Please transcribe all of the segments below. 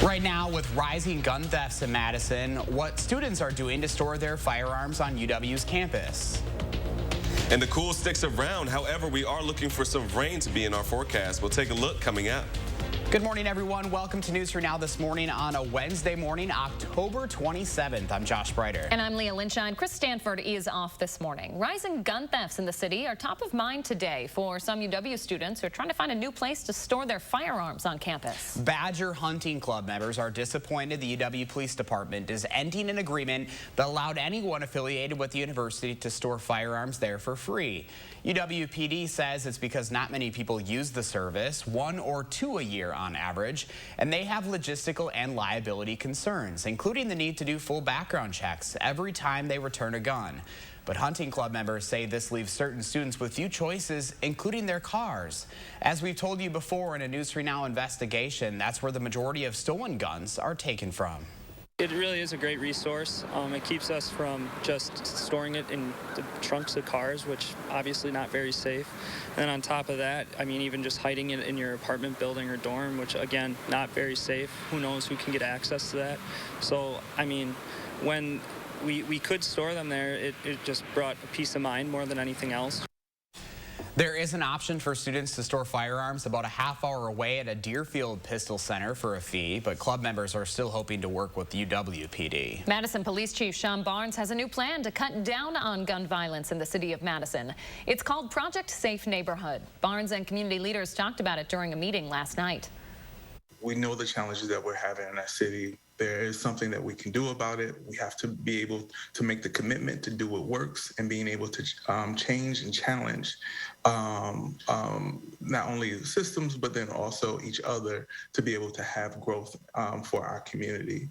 Right now, with rising gun thefts in Madison, what students are doing to store their firearms on UW's campus. And the cool sticks around. However, we are looking for some rain to be in our forecast. We'll take a look coming up. Good morning, everyone. Welcome to News for Now this morning on a Wednesday morning, October 27th. I'm Josh Breiter. And I'm Leah Lynchine. Chris Stanford is off this morning. Rising gun thefts in the city are top of mind today for some UW students who are trying to find a new place to store their firearms on campus. Badger Hunting Club members are disappointed the UW Police Department is ending an agreement that allowed anyone affiliated with the university to store firearms there for free. UWPD says it's because not many people use the service, 1 or 2 a year on average, and they have logistical and liability concerns, including the need to do full background checks every time they return a gun. But hunting club members say this leaves certain students with few choices, including their cars. As we've told you before in a News 3 Now investigation, that's where the majority of stolen guns are taken from. It really is a great resource. It keeps us from just storing it in the trunks of cars, which obviously not very safe. And then on top of that, I mean, even just hiding it in your apartment building or dorm, which again, not very safe. Who knows who can get access to that? So, I mean, when we could store them there, it just brought a peace of mind more than anything else. There is an option for students to store firearms about a half-hour away at a Deerfield Pistol Center for a fee, but club members are still hoping to work with UWPD. Madison Police Chief Sean Barnes has a new plan to cut down on gun violence in the city of Madison. It's called Project Safe Neighborhood. Barnes and community leaders talked about it during a meeting last night. We know the challenges that we're having in our city. There is something that we can do about it. We have to be able to make the commitment to do what works and being able to change and challenge not only the systems, but then also each other to be able to have growth for our community.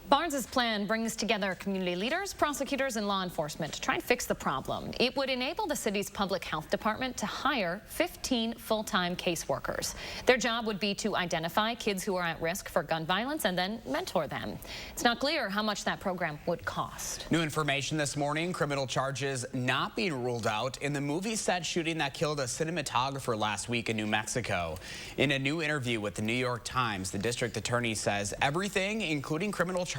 Barnes's plan brings together community leaders, prosecutors, and law enforcement to try and fix the problem. It would enable the city's public health department to hire 15 full-time caseworkers. Their job would be to identify kids who are at risk for gun violence and then mentor them. It's not clear how much that program would cost. New information this morning, criminal charges not being ruled out in the movie set shooting that killed a cinematographer last week in New Mexico. In a new interview with the New York Times, the district attorney says everything, including criminal charges,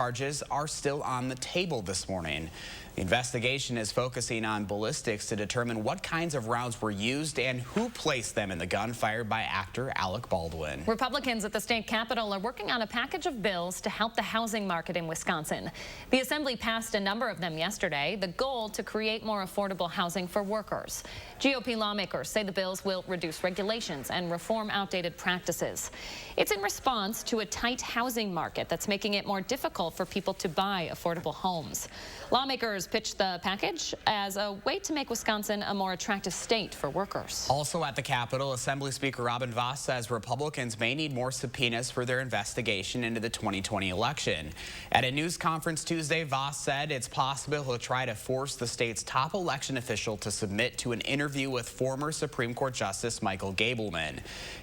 are still on the table this morning. The investigation is focusing on ballistics to determine what kinds of rounds were used and who placed them in the gun fired by actor Alec Baldwin. Republicans at the state capitol are working on a package of bills to help the housing market in Wisconsin. The assembly passed a number of them yesterday, the goal to create more affordable housing for workers. GOP lawmakers say the bills will reduce regulations and reform outdated practices. It's in response to a tight housing market that's making it more difficult for people to buy affordable homes. Lawmakers pitched the package as a way to make Wisconsin a more attractive state for workers. Also at the Capitol, Assembly Speaker Robin Vos says Republicans may need more subpoenas for their investigation into the 2020 election. At a news conference Tuesday, Vos said it's possible he'll try to force the state's top election official to submit to an interview with former Supreme Court Justice Michael Gableman.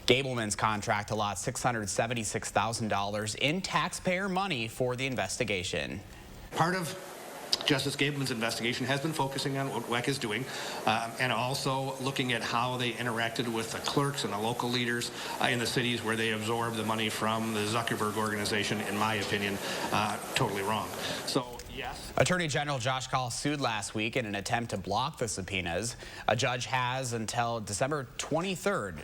Gableman's contract allots $676,000 in taxpayer money for the investigation. Part of Justice Gableman's investigation has been focusing on what WEC is doing and also looking at how they interacted with the clerks and the local leaders in the cities where they absorbed the money from the Zuckerberg organization, in my opinion, totally wrong. So, yes. Attorney General Josh Kaul sued last week in an attempt to block the subpoenas. A judge has until December 23rd,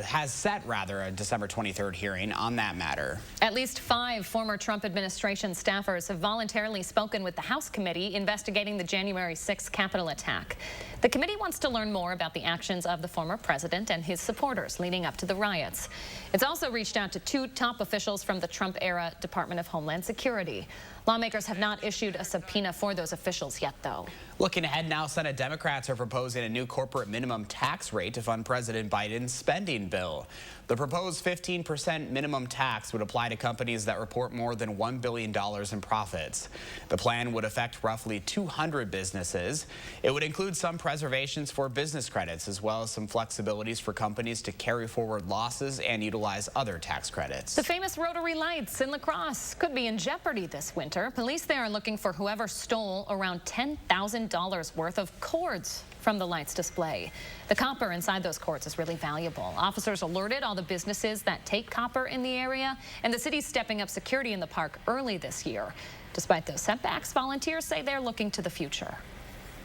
has set a December 23rd hearing on that matter. At least 5 former Trump administration staffers have voluntarily spoken with the House committee investigating the January 6th Capitol attack. The committee wants to learn more about the actions of the former president and his supporters leading up to the riots. It's also reached out to 2 top officials from the Trump-era Department of Homeland Security. Lawmakers have not issued a subpoena for those officials yet, though. Looking ahead now, Senate Democrats are proposing a new corporate minimum tax rate to fund President Biden's spending bill. The proposed 15% minimum tax would apply to companies that report more than $1 billion in profits. The plan would affect roughly 200 businesses. It would include some preservations for business credits, as well as some flexibilities for companies to carry forward losses and utilize other tax credits. The famous Rotary Lights in La Crosse could be in jeopardy this winter. Police there are looking for whoever stole around $10,000 $1,000 worth of cords from the lights display. The copper inside those cords is really valuable. Officers alerted all the businesses that take copper in the area, and the city's stepping up security in the park early this year. Despite those setbacks, volunteers say they're looking to the future.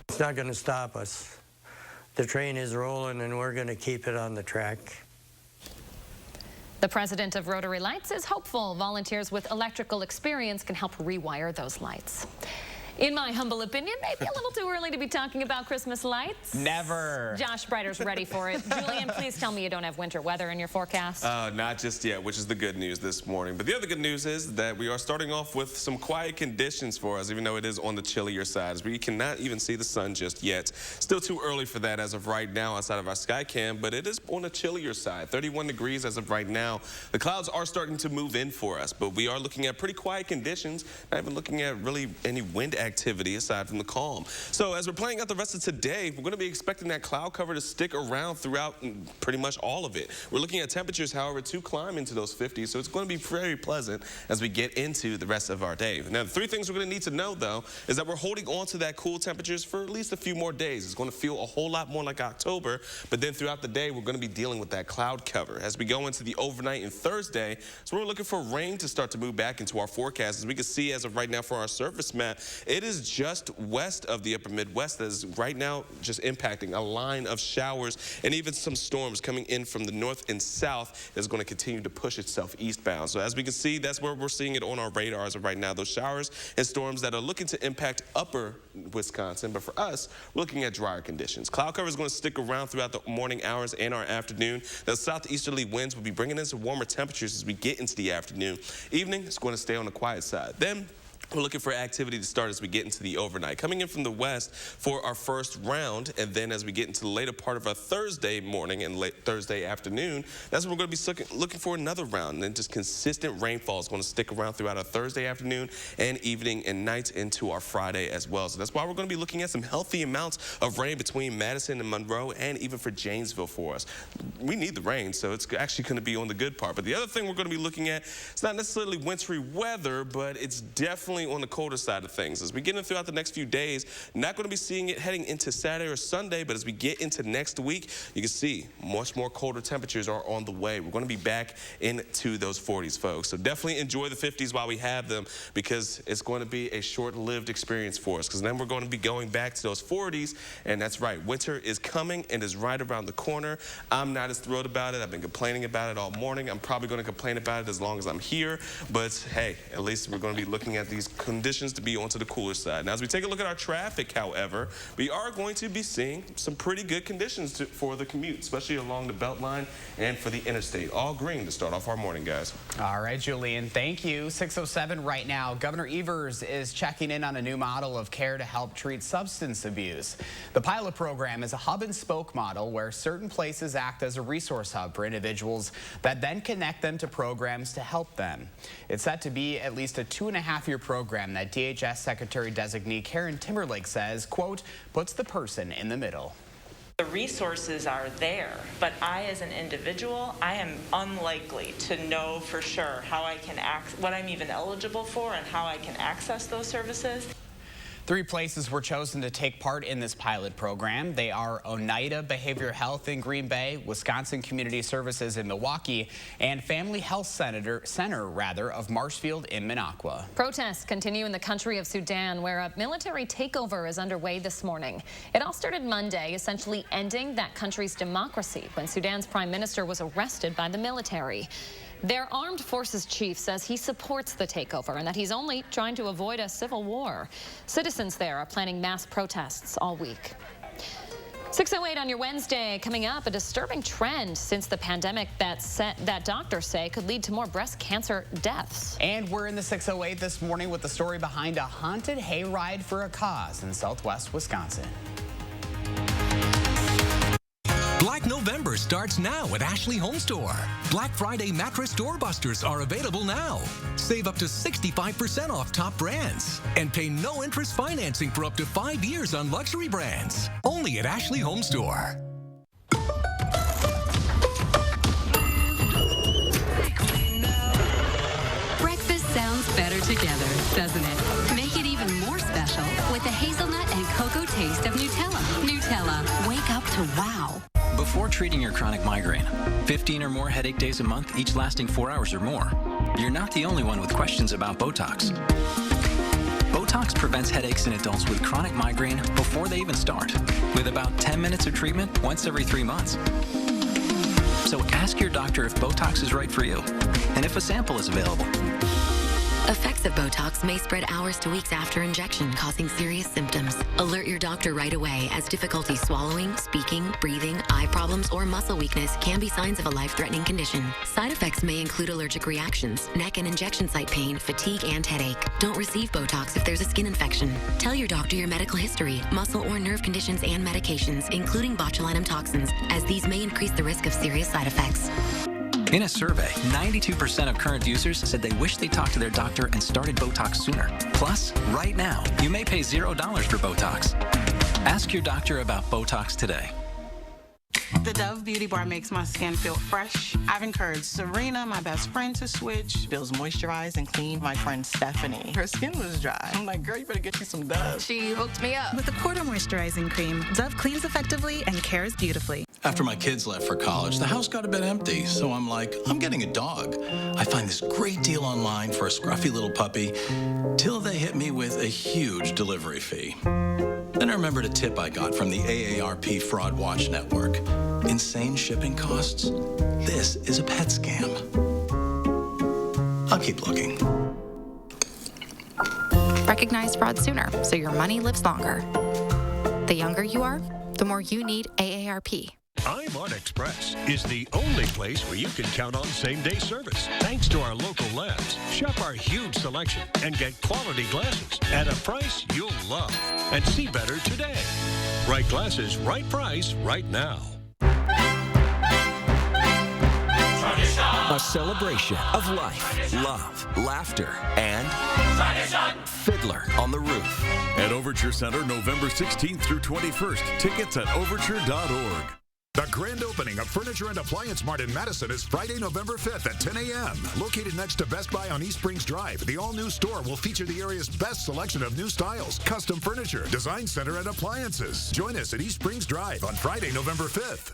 It's not going to stop us. The train is rolling, and we're going to keep it on the track. The president of Rotary Lights is hopeful volunteers with electrical experience can help rewire those lights. In my humble opinion, maybe a little too early to be talking about Christmas lights. Never. Josh Breiter's ready for it. Julian, please tell me you don't have winter weather in your forecast. Not just yet, which is the good news this morning. But the other good news is that we are starting off with some quiet conditions for us, even though it is on the chillier side. We cannot even see the sun just yet. Still too early for that as of right now outside of our sky cam, but it is on the chillier side. 31 degrees as of right now. The clouds are starting to move in for us, but we are looking at pretty quiet conditions, not even looking at really any wind activity aside from the calm. So as we're playing out the rest of today, we're going to be expecting that cloud cover to stick around throughout pretty much all of it. We're looking at temperatures, however, to climb into those 50s, so it's going to be very pleasant as we get into the rest of our day. Now, the three things we're going to need to know, though, is that we're holding on to that cool temperatures for at least a few more days. It's going to feel a whole lot more like October, but then throughout the day, we're going to be dealing with that cloud cover. As we go into the overnight and Thursday, so we're looking for rain to start to move back into our forecast. As we can see as of right now for our surface map, it is just west of the upper Midwest that is right now just impacting a line of showers and even some storms coming in from the north and south is going to continue to push itself eastbound. So as we can see, that's where we're seeing it on our radar as of right now, those showers and storms that are looking to impact upper Wisconsin. But for us, we're looking at drier conditions. Cloud cover is going to stick around throughout the morning hours and our afternoon. The southeasterly winds will be bringing in some warmer temperatures as we get into the afternoon. Evening is going to stay on the quiet side. Then we're looking for activity to start as we get into the overnight. Coming in from the west for our first round, and then as we get into the later part of our Thursday morning and late Thursday afternoon, that's when we're going to be looking for another round. And then just consistent rainfall is going to stick around throughout our Thursday afternoon and evening and nights into our Friday as well. So that's why we're going to be looking at some healthy amounts of rain between Madison and Monroe and even for Janesville for us. We need the rain, so it's actually going to be on the good part. But the other thing we're going to be looking at, it's not necessarily wintry weather, but it's definitely on the colder side of things. As we get in throughout the next few days, not going to be seeing it heading into Saturday or Sunday, but as we get into next week, you can see much more colder temperatures are on the way. We're going to be back into those 40s, folks. So definitely enjoy the 50s while we have them, because it's going to be a short-lived experience for us, because then we're going to be going back to those 40s, and that's right. Winter is coming and is right around the corner. I'm not as thrilled about it. I've been complaining about it all morning. I'm probably going to complain about it as long as I'm here, but hey, at least we're going to be looking at these conditions to be onto the cooler side. Now, as we take a look at our traffic, however, we are going to be seeing some pretty good conditions for the commute, especially along the Beltline and for the interstate. All green to start off our morning, guys. All right, Julian, thank you. 6:07 right now. Governor Evers is checking in on a new model of care to help treat substance abuse. The pilot program is a hub and spoke model where certain places act as a resource hub for individuals that then connect them to programs to help them. It's set to be at least a 2.5-year program that DHS Secretary-designee Karen Timberlake says, quote, puts the person in the middle. The resources are there, but I, as an individual, I am unlikely to know for sure how I can what I'm even eligible for and how I can access those services. 3 places were chosen to take part in this pilot program. They are Oneida Behavioral Health in Green Bay, Wisconsin Community Services in Milwaukee, and Family Health Center of Marshfield in Minocqua. Protests continue in the country of Sudan, where a military takeover is underway this morning. It all started Monday, essentially ending that country's democracy when Sudan's prime minister was arrested by the military. Their armed forces chief says he supports the takeover and that he's only trying to avoid a civil war. Citizens there are planning mass protests all week. 6:08 on your Wednesday. Coming up, a disturbing trend since the pandemic that doctors say could lead to more breast cancer deaths. And we're in the 6:08 this morning with the story behind a haunted hayride for a cause in southwest Wisconsin. Black November starts now at Ashley Home Store. Black Friday mattress doorbusters are available now. Save up to 65% off top brands and pay no interest financing for up to 5 years on luxury brands. Only at Ashley Home Store. Breakfast sounds better together, doesn't it? Make it even more special with the hazelnut and and cocoa taste of Nutella. Nutella, wake up to wow. Before treating your chronic migraine, 15 or more headache days a month, each lasting 4 hours or more, you're not the only one with questions about Botox. Botox prevents headaches in adults with chronic migraine before they even start, with about 10 minutes of treatment once every 3 months. So ask your doctor if Botox is right for you, and if a sample is available. Effects of Botox may spread hours to weeks after injection, causing serious symptoms. Alert your doctor right away, as difficulty swallowing, speaking, breathing, eye problems, or muscle weakness can be signs of a life-threatening condition. Side effects may include allergic reactions, neck and injection site pain, fatigue, and headache. Don't receive Botox if there's a skin infection. Tell your doctor your medical history, muscle or nerve conditions, and medications, including botulinum toxins, as these may increase the risk of serious side effects. In a survey, 92% of current users said they wish they talked to their doctor and started Botox sooner. Plus, right now, you may pay $0 for Botox. Ask your doctor about Botox today. The Dove Beauty Bar makes my skin feel fresh. I've encouraged Serena, my best friend, to switch. Feels moisturized and clean. My friend Stephanie, her skin was dry. I'm like, girl, you better get you some Dove. She hooked me up. With a quarter moisturizing cream, Dove cleans effectively and cares beautifully. After my kids left for college, the house got a bit empty, so I'm like, I'm getting a dog. I find this great deal online for a scruffy little puppy, till they hit me with a huge delivery fee. Then I remembered a tip I got from the AARP Fraud Watch Network. Insane shipping costs? This is a pet scam. I'll keep looking. Recognize fraud sooner, so your money lives longer. The younger you are, the more you need AARP. I'm Express is the only place where you can count on same-day service. Thanks to our local labs, shop our huge selection and get quality glasses at a price you'll love. And see better today. Right glasses, right price, right now. A celebration of life, love, laughter, and Fiddler on the Roof. At Overture Center, November 16th through 21st. Tickets at overture.org. The grand opening of Furniture and Appliance Mart in Madison is Friday, November 5th at 10 a.m. Located next to Best Buy on East Springs Drive, the all-new store will feature the area's best selection of new styles, custom furniture, design center, and appliances. Join us at East Springs Drive on Friday, November 5th.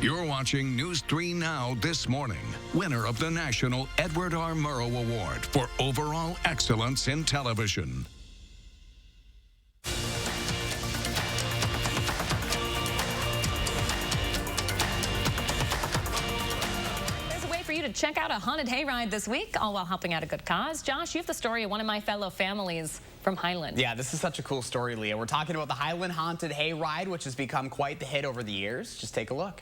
You're watching News 3 Now This Morning. Winner of the National Edward R. Murrow Award for Overall Excellence in Television. For you to check out a haunted hayride this week, all while helping out a good cause. Josh, you have the story of one of my fellow families from Highland. Yeah, this is such a cool story, Leah. We're talking about the Highland Haunted Hayride, which has become quite the hit over the years. Just take a look.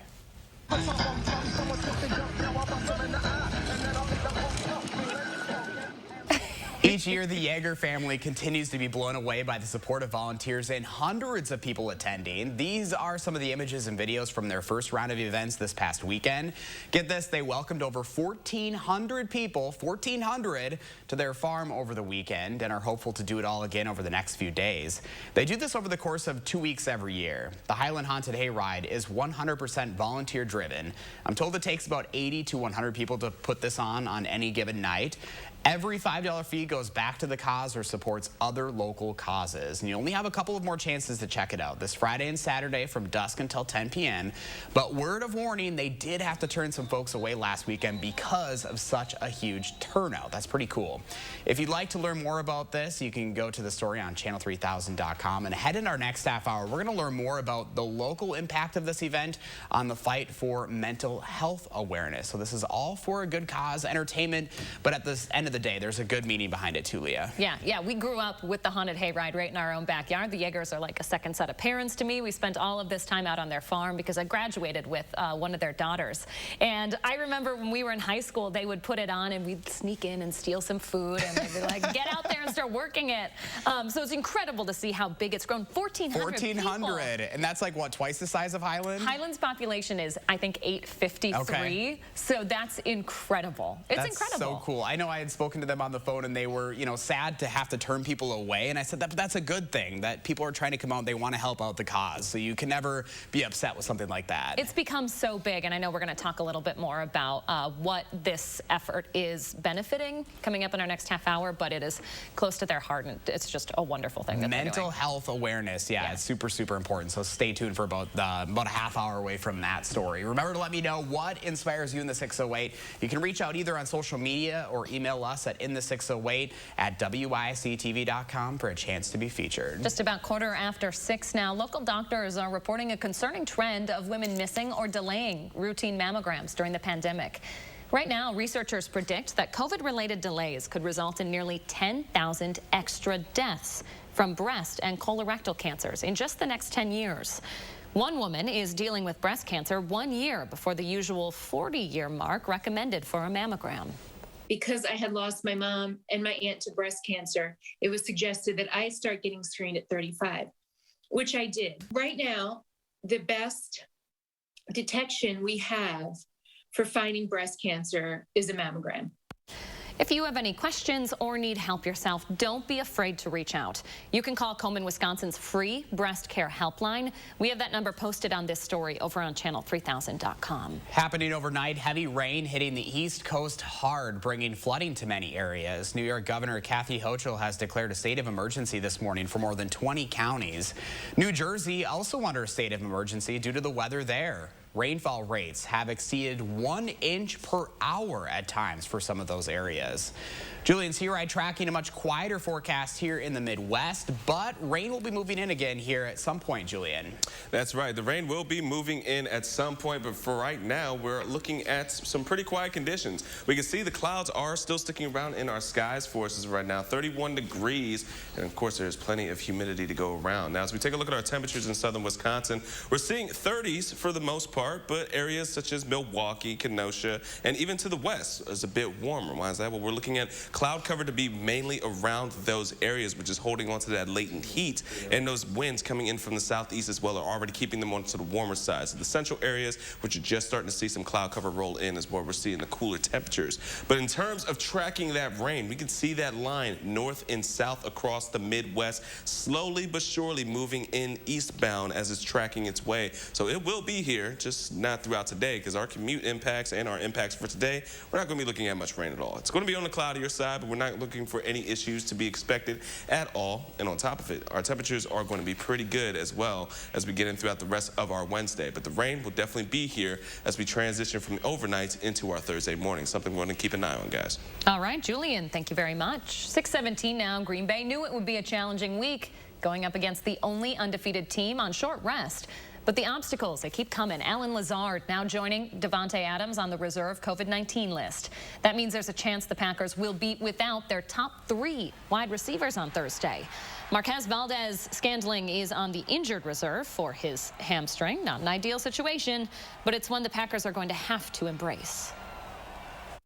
Each year, the Yeager family continues to be blown away by the support of volunteers and hundreds of people attending. These are some of the images and videos from their first round of events this past weekend. Get this, they welcomed over 1,400 people, 1,400, to their farm over the weekend and are hopeful to do it all again over the next few days. They do this over the course of 2 weeks every year. The Highland Haunted Hayride is 100% volunteer driven. I'm told it takes about 80 to 100 people to put this on any given night. Every $5 fee goes back to the cause or supports other local causes. And you only have a couple of more chances to check it out this Friday and Saturday from dusk until 10 p.m. But word of warning, they did have to turn some folks away last weekend because of such a huge turnout. That's pretty cool. If you'd like to learn more about this, you can go to the story on channel3000.com. And ahead in our next half hour, we're going to learn more about the local impact of this event on the fight for mental health awareness. So this is all for a good cause, entertainment, but at the end of the day, there's a good meaning behind it too, Leah. Yeah, we grew up with the haunted hayride right in our own backyard. The Yeagers are like a second set of parents to me. We spent all of this time out on their farm because I graduated with one of their daughters. And I remember when we were in high school, they would put it on and we'd sneak in and steal some food and they'd be like, get out there and start working it. So it's incredible to see how big it's grown. 1,400 and that's like, what, twice the size of Highland? Highland's population is, I think, 853. Okay. So that's incredible. It's incredible. So cool. I know I had spoken spoken to them on the phone, and they were, sad to have to turn people away. And I said, that's a good thing, that people are trying to come out and they want to help out the cause. So you can never be upset with something like that. It's become so big, and I know we're going to talk a little bit more about what this effort is benefiting coming up in our next half hour, but it is close to their heart, and it's just a wonderful thing that Mental health awareness, it's super, super important. So stay tuned for about a half hour away from that story. Remember to let me know what inspires you in the 608. You can reach out either on social media or email us at inthe608@WISC-TV.com for a chance to be featured. Just about 6:15 now. Local doctors are reporting a concerning trend of women missing or delaying routine mammograms during the pandemic. Right now, researchers predict that COVID-related delays could result in nearly 10,000 extra deaths from breast and colorectal cancers in just the next 10 years. One woman is dealing with breast cancer 1 year before the usual 40-year mark recommended for a mammogram. Because I had lost my mom and my aunt to breast cancer, it was suggested that I start getting screened at 35, which I did. Right now, the best detection we have for finding breast cancer is a mammogram. If you have any questions or need help yourself, don't be afraid to reach out. You can call Komen, Wisconsin's free breast care helpline. We have that number posted on this story over on channel3000.com. Happening overnight, heavy rain hitting the East Coast hard, bringing flooding to many areas. New York Governor Kathy Hochul has declared a state of emergency this morning for more than 20 counties. New Jersey also under a state of emergency due to the weather there. Rainfall rates have exceeded 1 inch per hour at times for some of those areas. Julian's here, tracking a much quieter forecast here in the Midwest, but rain will be moving in again here at some point, Julian. That's right. The rain will be moving in at some point, but for right now, we're looking at some pretty quiet conditions. We can see the clouds are still sticking around in our skies for us right now, 31 degrees, and of course, there's plenty of humidity to go around. Now, as we take a look at our temperatures in southern Wisconsin, we're seeing 30s for the most part, but areas such as Milwaukee, Kenosha, and even to the west is a bit warmer. Why is that? Well, we're looking at cloud cover to be mainly around those areas, which is holding on to that latent heat, and those winds coming in from the southeast as well are already keeping them onto the warmer side. So the central areas, which are just starting to see some cloud cover roll in, is where we're seeing the cooler temperatures. But in terms of tracking that rain, we can see that line north and south across the Midwest, slowly but surely moving in eastbound as it's tracking its way. So it will be here, just not throughout today, because our commute impacts and our impacts for today, we're not going to be looking at much rain at all. It's going to be on the cloudier side, but we're not looking for any issues to be expected at all. And on top of it, our temperatures are going to be pretty good as well as we get in throughout the rest of our Wednesday. But the rain will definitely be here as we transition from overnight into our Thursday morning, something we're going to keep an eye on, guys. All right, Julian, thank you very much. 6:17 now. Green Bay knew it would be a challenging week going up against the only undefeated team on short rest. But the obstacles, they keep coming. Alan Lazard now joining Davante Adams on the reserve COVID-19 list. That means there's a chance the Packers will be without their top 3 wide receivers on Thursday. Marquez Valdez-Scantling is on the injured reserve for his hamstring. Not an ideal situation, but it's one the Packers are going to have to embrace.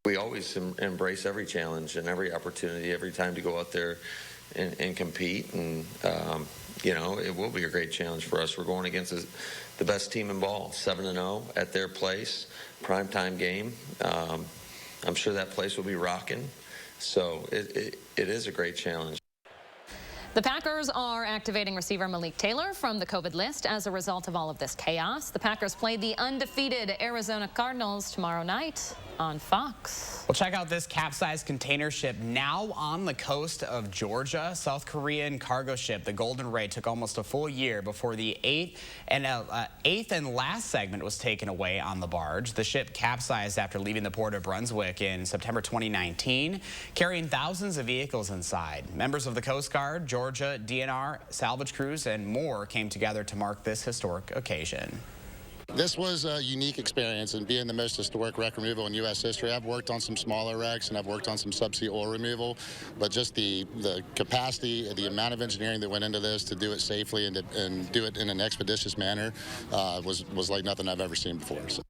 We always embrace every challenge and every opportunity, every time to go out there and compete. And, you know, it will be a great challenge for us. We're going against the best team in ball, 7-0 at their place, primetime game. I'm sure that place will be rocking. So it is a great challenge. The Packers are activating receiver Malik Taylor from the COVID list as a result of all of this chaos. The Packers play the undefeated Arizona Cardinals tomorrow night on Fox. Well, check out this capsized container ship now on the coast of Georgia. South Korean cargo ship, the Golden Ray, took almost a full year before the eighth and last segment was taken away on the barge. The ship capsized after leaving the port of Brunswick in September 2019, carrying thousands of vehicles inside. Members of the Coast Guard, Georgia, DNR, salvage crews, and more came together to mark this historic occasion. This was a unique experience, and being the most historic wreck removal in U.S. history. I've worked on some smaller wrecks, and I've worked on some subsea oil removal, but just the capacity, the amount of engineering that went into this to do it safely and do it in an expeditious manner was like nothing I've ever seen before. So.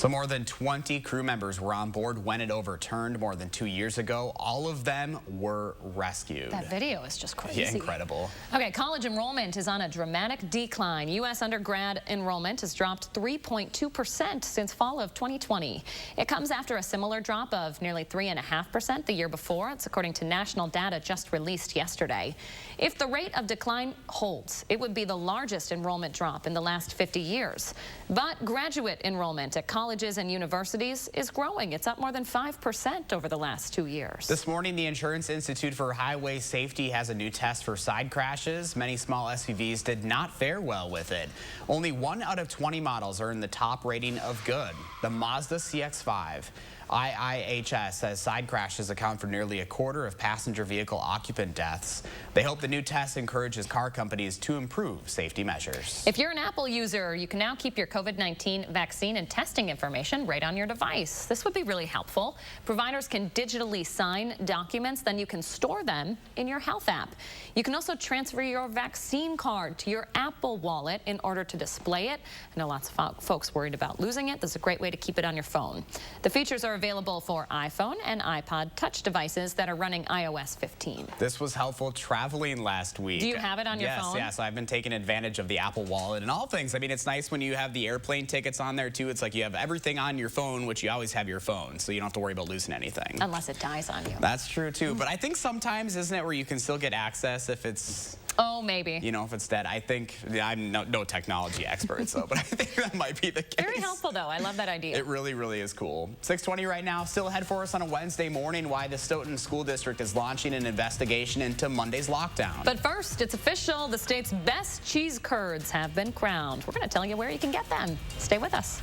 So more than 20 crew members were on board when it overturned more than 2 years ago. All of them were rescued. That video is just crazy. Yeah, incredible. Okay, college enrollment is on a dramatic decline. U.S. undergrad enrollment has dropped 3.2% since fall of 2020. It comes after a similar drop of nearly 3.5% the year before. It's according to national data just released yesterday. If the rate of decline holds, it would be the largest enrollment drop in the last 50 years. But graduate enrollment at colleges and universities is growing. It's up more than 5% over the last 2 years. This morning, the Insurance Institute for Highway Safety has a new test for side crashes. Many small SUVs did not fare well with it. Only 1 out of 20 models earned the top rating of good. The Mazda CX-5. IIHS says side crashes account for nearly a quarter of passenger vehicle occupant deaths. They hope the new test encourages car companies to improve safety measures. If you're an Apple user, you can now keep your COVID-19 vaccine and testing information right on your device. This would be really helpful. Providers can digitally sign documents, then you can store them in your health app. You can also transfer your vaccine card to your Apple wallet in order to display it. I know lots of folks worried about losing it. This is a great way to keep it on your phone. The features are available for iPhone and iPod Touch devices that are running iOS 15. This was helpful traveling last week. Do you have it on your phone? Yes, so I've been taking advantage of the Apple Wallet and all things. I mean, it's nice when you have the airplane tickets on there, too. It's like you have everything on your phone, which you always have your phone, so you don't have to worry about losing anything. Unless it dies on you. That's true, too. But I think sometimes, isn't it, where you can still get access if it's... Oh, maybe. You know, if it's dead. I think, I'm no technology expert, so, but I think that might be the case. Very helpful, though. I love that idea. It really, really is cool. 6:20 right now. Still ahead for us on a Wednesday morning why the Stoughton School District is launching an investigation into Monday's lockdown. But first, it's official. The state's best cheese curds have been crowned. We're going to tell you where you can get them. Stay with us.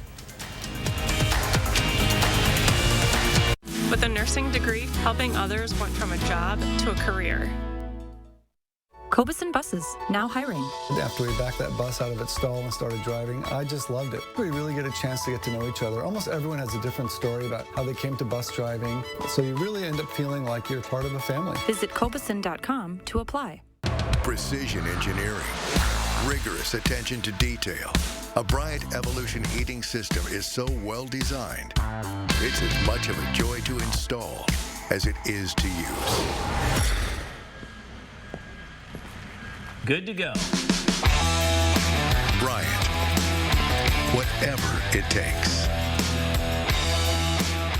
With a nursing degree, helping others went from a job to a career. Kovid buses, now hiring. After we backed that bus out of its stall and started driving, I just loved it. We really get a chance to get to know each other. Almost everyone has a different story about how they came to bus driving, so you really end up feeling like you're part of a family. Visit Kovid.com to apply. Precision engineering, rigorous attention to detail. A Bryant Evolution heating system is so well designed, it's as much of a joy to install as it is to use. Good to go. Bryant, whatever it takes.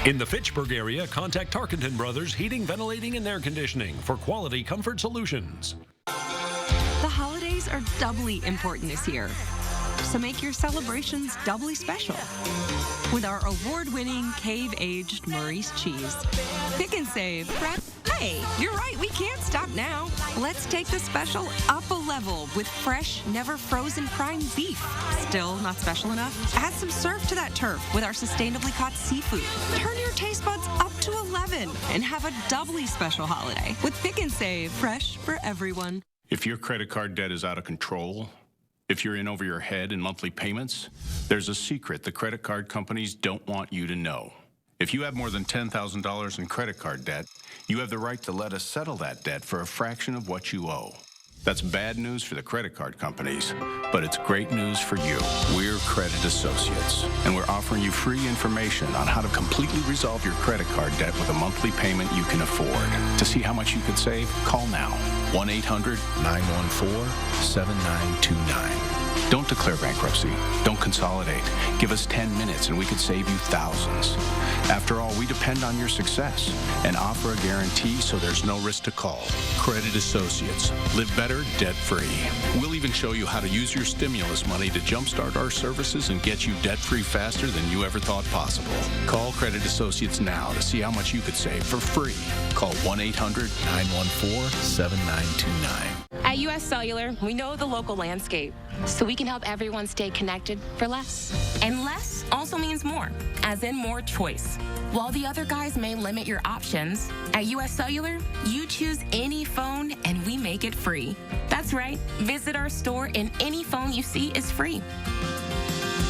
In the Fitchburg area, contact Tarkenton Brothers Heating, Ventilating, and Air Conditioning for quality comfort solutions. The holidays are doubly important this year, so make your celebrations doubly special with our award-winning cave-aged Maurice cheese. Pick and save. Hey, you're right, we can't stop now. Let's take the special up a level with fresh, never frozen prime beef. Still not special enough? Add some surf to that turf with our sustainably caught seafood. Turn your taste buds up to 11 and have a doubly special holiday with Pick and Save, fresh for everyone. If your credit card debt is out of control, if you're in over your head in monthly payments, there's a secret the credit card companies don't want you to know. If you have more than $10,000 in credit card debt, you have the right to let us settle that debt for a fraction of what you owe. That's bad news for the credit card companies, but it's great news for you. We're Credit Associates, and we're offering you free information on how to completely resolve your credit card debt with a monthly payment you can afford. To see how much you could save, call now. 1-800-914-7929. Don't declare bankruptcy. Don't consolidate. Give us 10 minutes and we could save you thousands. After all, we depend on your success and offer a guarantee so there's no risk to call. Credit Associates. Live better, debt-free. We'll even show you how to use your stimulus money to jumpstart our services and get you debt-free faster than you ever thought possible. Call Credit Associates now to see how much you could save for free. Call 1-800-914-7929. At U.S. Cellular, we know the local landscape, so we can help everyone stay connected for less. And less also means more, as in more choice. While the other guys may limit your options, at U.S. Cellular, you choose any phone and we make it free. That's right. Visit our store and any phone you see is free.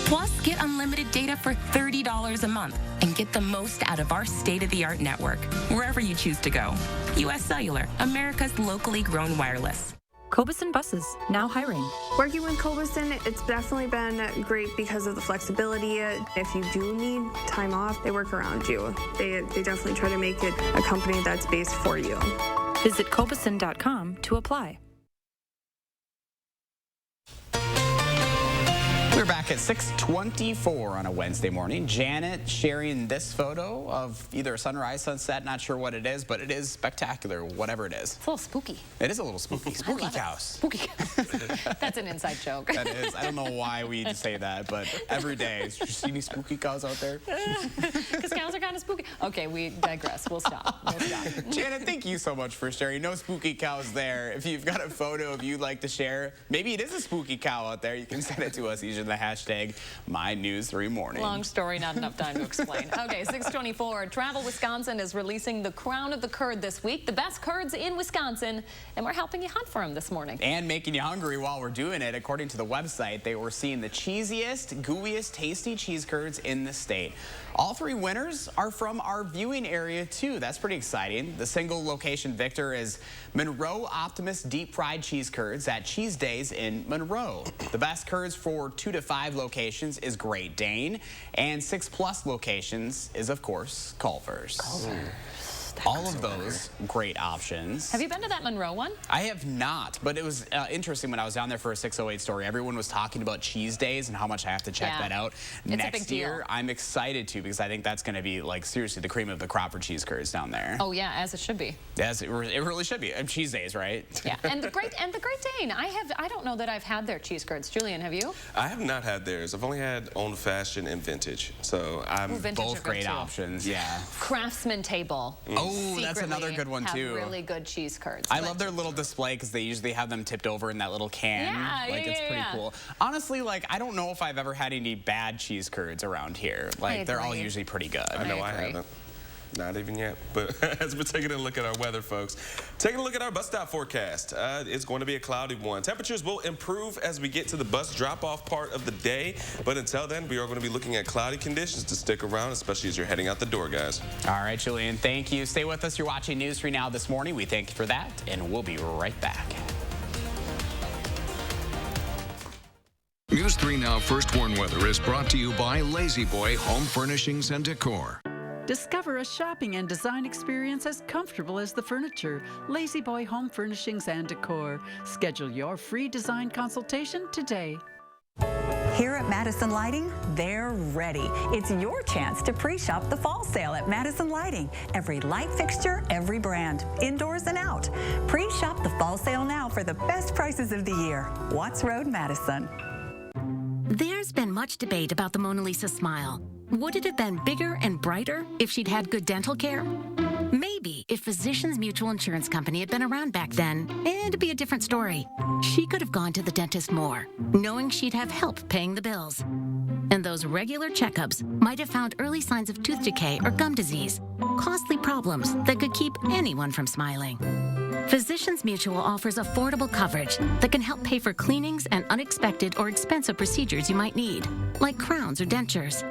Plus, get unlimited data for $30 a month and get the most out of our state-of-the-art network, wherever you choose to go. U.S. Cellular, America's locally grown wireless. Kobussen Buses, now hiring. Working with Kobussen, it's definitely been great because of the flexibility. If you do need time off, they work around you. They definitely try to make it a company that's based for you. Visit Kobussen.com to apply. We're back at 6:24 on a Wednesday morning. Janet sharing this photo of either a sunrise, sunset, not sure what it is, but it is spectacular, whatever it is. It's a little spooky. It is a little spooky. Spooky cows. Spooky cows. That's an inside joke. That is. I don't know why we say that, but every day. Do you see any spooky cows out there? Because cows are kind of spooky. Okay, we digress. We'll stop. Janet, thank you so much for sharing. No spooky cows there. If you've got a photo of you'd like to share, maybe it is a spooky cow out there, you can send it to us using the hashtag MyNews3Morning. Long story, not enough time to explain. Okay, 6:24. Travel Wisconsin is releasing the Crown of the Curd this week. The best curds in Wisconsin, and we're helping you hunt for them this morning. And making you hungry while we're doing it. According to the website, they were seeing the cheesiest, gooeyest, tasty cheese curds in the state. All three winners are from our viewing area, too. That's pretty exciting. The single location victor is Monroe Optimus Deep Fried Cheese Curds at Cheese Days in Monroe. The best curds for 2 to 5 locations is Great Dane, and 6+ locations is, of course, Culver's. All of those great options. Have you been to that Monroe one? I have not, but it was interesting when I was down there for a 608 story. Everyone was talking about Cheese Days and how much I have to check that out. Next year, I'm excited to, because I think that's going to be, like, seriously the cream of the crop for cheese curds down there. Oh yeah, as it should be. Yes, it really should be. Cheese Days, right? Yeah, and the Great Dane. I don't know that I've had their cheese curds. Julian, have you? I have not had theirs. I've only had Old Fashioned and Vintage. So I'm both great options. Yeah. Craftsman Table. Oh, that's another good one too. Have really good cheese curds. I love their little display because they usually have them tipped over in that little can. Yeah, it's pretty cool. Honestly, like, I don't know if I've ever had any bad cheese curds around here. Like, they're all usually pretty good. I know I haven't. Not even yet. But as we're taking a look at our weather, folks, taking a look at our bus stop forecast. It's going to be a cloudy one. Temperatures will improve as we get to the bus drop-off part of the day. But until then, we are going to be looking at cloudy conditions to stick around, especially as you're heading out the door, guys. All right, Julian, thank you. Stay with us. You're watching News 3 Now this morning. We thank you for that, and we'll be right back. News 3 Now First Warn Weather is brought to you by Lazy Boy Home Furnishings and Decor. Discover a shopping and design experience as comfortable as the furniture. Lazy Boy Home Furnishings and Decor. Schedule your free design consultation today. Here at Madison Lighting, they're ready. It's your chance to pre-shop the fall sale at Madison Lighting. Every light fixture, every brand, indoors and out. Pre-shop the fall sale now for the best prices of the year. Watts Road, Madison. There's been much debate about the Mona Lisa smile. Would it have been bigger and brighter if she'd had good dental care? Maybe if Physicians Mutual Insurance Company had been around back then, it'd be a different story. She could have gone to the dentist more, knowing she'd have help paying the bills. And those regular checkups might have found early signs of tooth decay or gum disease, costly problems that could keep anyone from smiling. Physicians Mutual offers affordable coverage that can help pay for cleanings and unexpected or expensive procedures you might need, like crowns or dentures.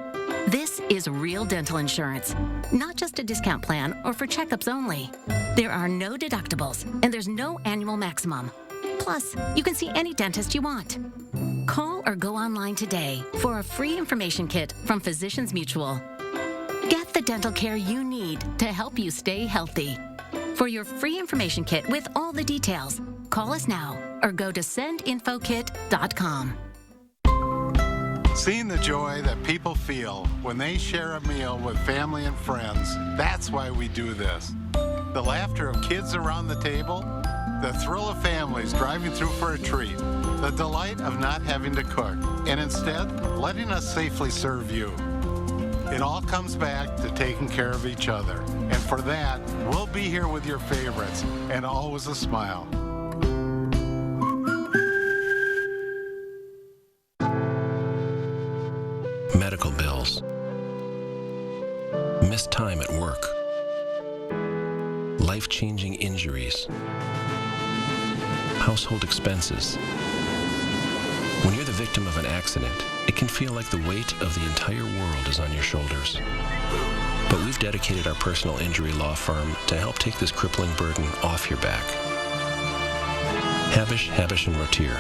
This is real dental insurance, not just a discount plan or for checkups only. There are no deductibles, and there's no annual maximum. Plus, you can see any dentist you want. Call or go online today for a free information kit from Physicians Mutual. Get the dental care you need to help you stay healthy. For your free information kit with all the details, call us now or go to sendinfokit.com. Seeing the joy that people feel when they share a meal with family and friends, that's why we do this. The laughter of kids around the table, the thrill of families driving through for a treat, the delight of not having to cook, and instead letting us safely serve you. It all comes back to taking care of each other. And for that, we'll be here with your favorites, and always a smile. Medical bills, missed time at work, life-changing injuries, household expenses. When you're the victim of an accident, it can feel like the weight of the entire world is on your shoulders. But we've dedicated our personal injury law firm to help take this crippling burden off your back. Habish, Habish, and Rotier.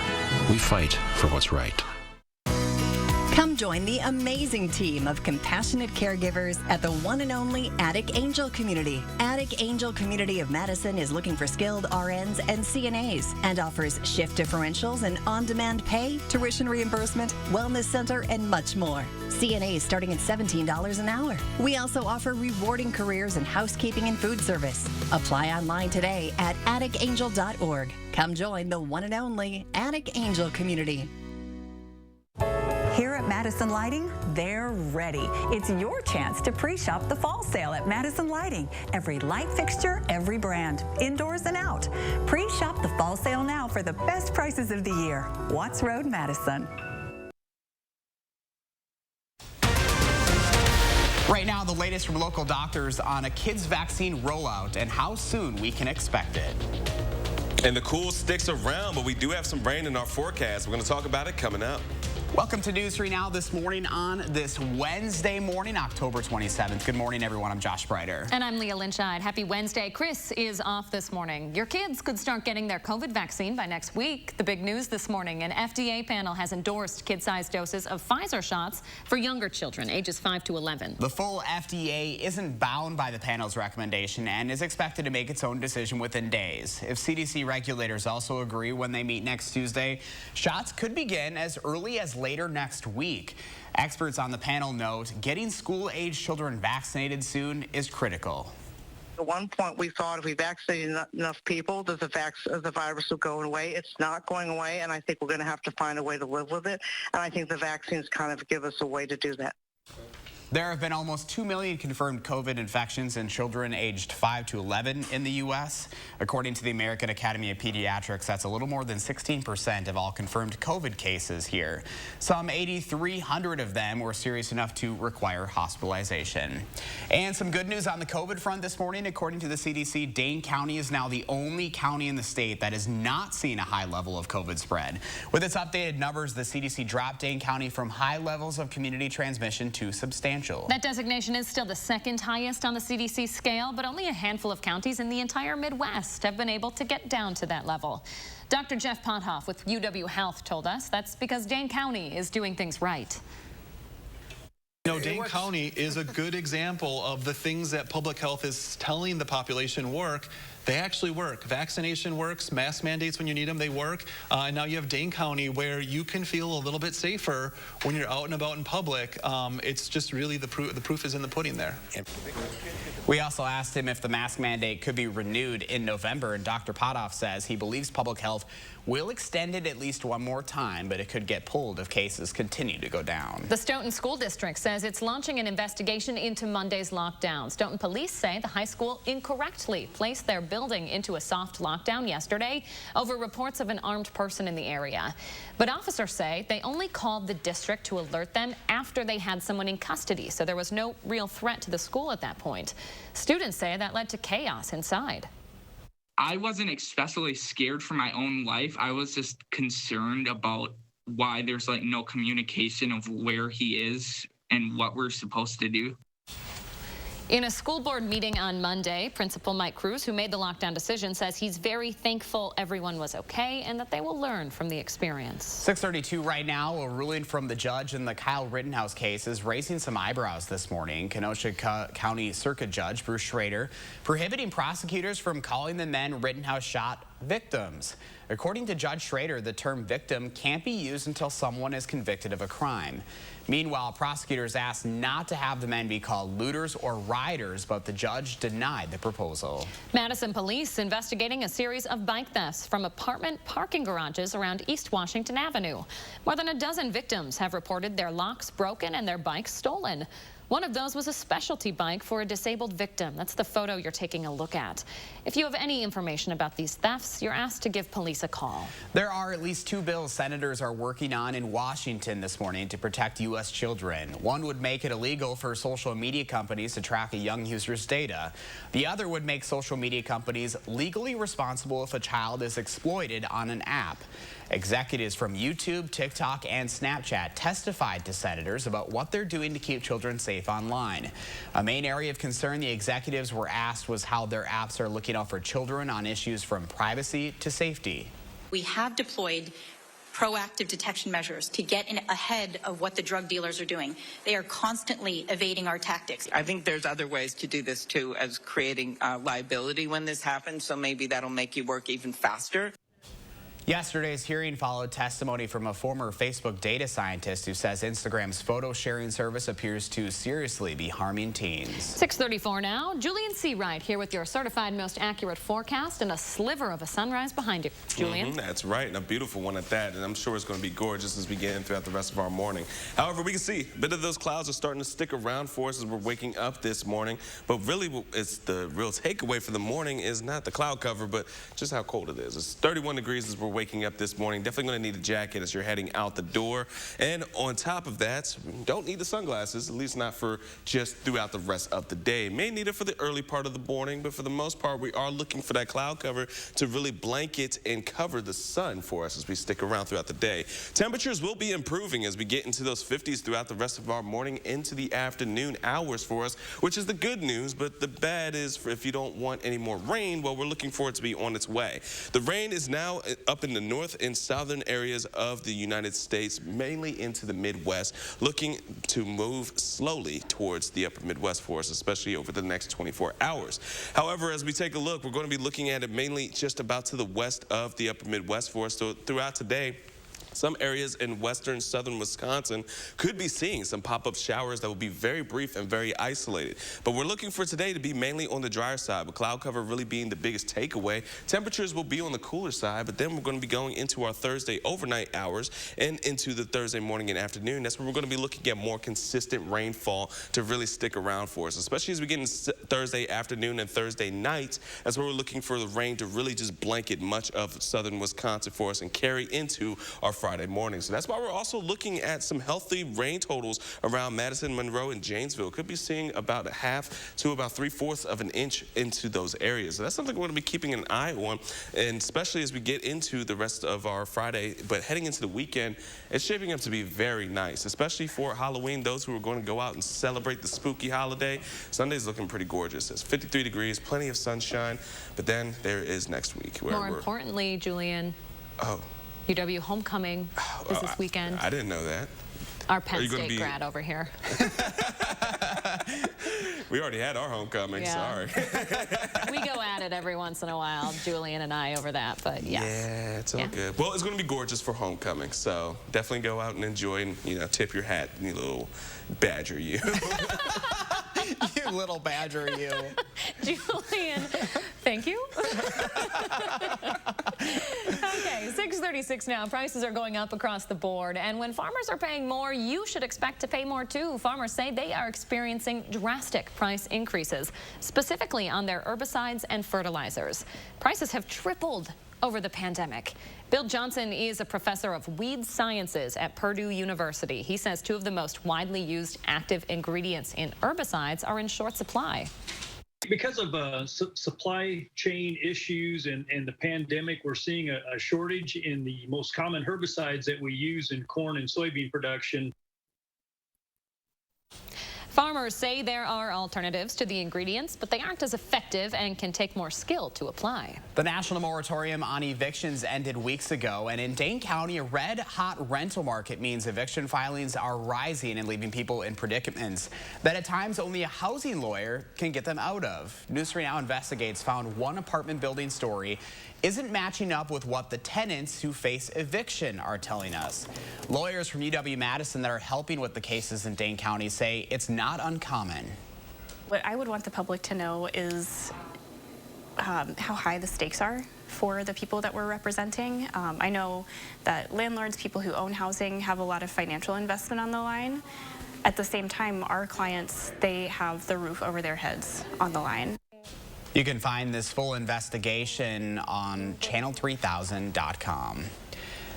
We fight for what's right. Come join the amazing team of compassionate caregivers at the one and only Attic Angel Community. Attic Angel Community of Madison is looking for skilled RNs and CNAs and offers shift differentials and on-demand pay, tuition reimbursement, wellness center, and much more. CNAs starting at $17 an hour. We also offer rewarding careers in housekeeping and food service. Apply online today at atticangel.org. Come join the one and only Attic Angel Community. Here at Madison Lighting, they're ready. It's your chance to pre-shop the fall sale at Madison Lighting. Every light fixture, every brand, indoors and out. Pre-shop the fall sale now for the best prices of the year. Watts Road, Madison. Right now, the latest from local doctors on a kids' vaccine rollout and how soon we can expect it. And the cool sticks around, but we do have some rain in our forecast. We're going to talk about it coming up. Welcome to News 3 Now this morning on this Wednesday morning, October 27th. Good morning, everyone. I'm Josh Breiter. And I'm Leah Lynchide. Happy Wednesday. Chris is off this morning. Your kids could start getting their COVID vaccine by next week. The big news this morning, an FDA panel has endorsed kid-sized doses of Pfizer shots for younger children, ages 5 to 11. The full FDA isn't bound by the panel's recommendation and is expected to make its own decision within days. If CDC regulators also agree when they meet next Tuesday, shots could begin as early as later next week. Experts on the panel note getting school-age children vaccinated soon is critical. At one point, we thought if we vaccinated enough people, that the virus would go away. It's not going away, and I think we're going to have to find a way to live with it. And I think the vaccines kind of give us a way to do that. There have been almost 2 million confirmed COVID infections in children aged 5 to 11 in the U.S. According to the American Academy of Pediatrics, that's a little more than 16% of all confirmed COVID cases here. Some 8,300 of them were serious enough to require hospitalization. And some good news on the COVID front this morning. According to the CDC, Dane County is now the only county in the state that has not seen a high level of COVID spread. With its updated numbers, the CDC dropped Dane County from high levels of community transmission to substantial. That designation is still the second highest on the CDC scale, but only a handful of counties in the entire Midwest have been able to get down to that level. Dr. Jeff Pothoff with UW Health told us that's because Dane County is doing things right. You know, Dane County is a good example of the things that public health is telling the population work. They actually work. Vaccination works, mask mandates when you need them, they work. And now you have Dane County where you can feel a little bit safer when you're out and about in public. It's just really the proof is in the pudding there. We also asked him if the mask mandate could be renewed in November, and Dr. Pothoff says he believes public health will extend it at least one more time, but it could get pulled if cases continue to go down. The Stoughton School District says it's launching an investigation into Monday's lockdown. Stoughton police say the high school incorrectly placed their building into a soft lockdown yesterday over reports of an armed person in the area. But officers say they only called the district to alert them after they had someone in custody, so there was no real threat to the school at that point. Students say that led to chaos inside. I wasn't especially scared for my own life. I was just concerned about why there's like no communication of where he is and what we're supposed to do. In a school board meeting on Monday, Principal Mike Cruz, who made the lockdown decision, says he's very thankful everyone was okay and that they will learn from the experience. 6:32 right now. A ruling from the judge in the Kyle Rittenhouse case is raising some eyebrows this morning. Kenosha County Circuit Judge Bruce Schrader prohibiting prosecutors from calling the men Rittenhouse shot victims. According to Judge Schrader, the term victim can't be used until someone is convicted of a crime. Meanwhile, prosecutors asked not to have the men be called looters or rioters, but the judge denied the proposal. Madison police investigating a series of bike thefts from apartment parking garages around East Washington Avenue. More than a dozen victims have reported their locks broken and their bikes stolen. One of those was a specialty bike for a disabled victim. That's the photo you're taking a look at. If you have any information about these thefts, you're asked to give police a call. There are at least 2 bills senators are working on in Washington this morning to protect U.S. children. One would make it illegal for social media companies to track a young user's data. The other would make social media companies legally responsible if a child is exploited on an app. Executives from YouTube, TikTok, and Snapchat testified to senators about what they're doing to keep children safe online. A main area of concern the executives were asked was how their apps are looking out for children on issues from privacy to safety. We have deployed proactive detection measures to get ahead of what the drug dealers are doing. They are constantly evading our tactics. I think there's other ways to do this too, as creating liability when this happens, so maybe that'll make you work even faster. Yesterday's hearing followed testimony from a former Facebook data scientist who says Instagram's photo sharing service appears to seriously be harming teens. 6:34 now. Julian Seawright here with your certified most accurate forecast and a sliver of a sunrise behind you. Julian? That's right, and a beautiful one at that, and I'm sure it's going to be gorgeous as we get in throughout the rest of our morning. However, we can see a bit of those clouds are starting to stick around for us as we're waking up this morning, but really it's the real takeaway for the morning is not the cloud cover, but just how cold it is. It's 31 degrees as we're waking up this morning. Definitely going to need a jacket as you're heading out the door. And on top of that, don't need the sunglasses, at least not for just throughout the rest of the day. May need it for the early part of the morning, but for the most part, we are looking for that cloud cover to really blanket and cover the sun for us as we stick around throughout the day. Temperatures will be improving as we get into those 50s throughout the rest of our morning into the afternoon hours for us, which is the good news, but the bad is for if you don't want any more rain, well, we're looking for it to be on its way. The rain is now up in the north and southern areas of the United States, mainly into the Midwest, looking to move slowly towards the upper Midwest for us, especially over the next 24 hours. However, as we take a look, we're going to be looking at it mainly just about to the west of the upper Midwest for us. So throughout today, some areas in western southern Wisconsin could be seeing some pop-up showers that will be very brief and very isolated. But we're looking for today to be mainly on the drier side, with cloud cover really being the biggest takeaway. Temperatures will be on the cooler side, but then we're going to be going into our Thursday overnight hours and into the Thursday morning and afternoon. That's where we're going to be looking at more consistent rainfall to really stick around for us, especially as we get into Thursday afternoon and Thursday night. That's where we're looking for the rain to really just blanket much of southern Wisconsin for us and carry into our Friday morning. So that's why we're also looking at some healthy rain totals around Madison, Monroe, and Janesville. Could be seeing about a half to about 3/4 of an inch into those areas. So that's something we're going to be keeping an eye on, and especially as we get into the rest of our Friday. But heading into the weekend, it's shaping up to be very nice, especially for Halloween. Those who are going to go out and celebrate the spooky holiday, Sunday's looking pretty gorgeous. It's 53 degrees, plenty of sunshine, but then there is next week. Where More importantly, Julian. Oh. UW homecoming is this weekend. I didn't know that. Our Penn State grad over here. We already had our homecoming, sorry. We go at it every once in a while, Julian and I, over that, but yes. Yeah, it's all good. Well, it's going to be gorgeous for homecoming, so definitely go out and enjoy and, you know, tip your hat, you little badger you. You little badger you. Julian, thank you. Okay, 6:36 now. Prices are going up across the board, and when farmers are paying more, you should expect to pay more too. Farmers say they are experiencing drastic price increases, specifically on their herbicides and fertilizers. Prices have tripled over the pandemic. Bill Johnson is a professor of weed sciences at Purdue University. He says two of the most widely used active ingredients in herbicides are in short supply. Because of supply chain issues and the pandemic, we're seeing a shortage in the most common herbicides that we use in corn and soybean production. Farmers say there are alternatives to the ingredients, but they aren't as effective and can take more skill to apply. The national moratorium on evictions ended weeks ago, and in Dane County, a red-hot rental market means eviction filings are rising and leaving people in predicaments that at times only a housing lawyer can get them out of. News 3 Now Investigates found one apartment building story isn't matching up with what the tenants who face eviction are telling us. Lawyers from UW-Madison that are helping with the cases in Dane County say it's not uncommon. What I would want the public to know is how high the stakes are for the people that we're representing. I know that landlords, people who own housing, have a lot of financial investment on the line. At the same time, our clients, they have the roof over their heads on the line. You can find this full investigation on channel3000.com.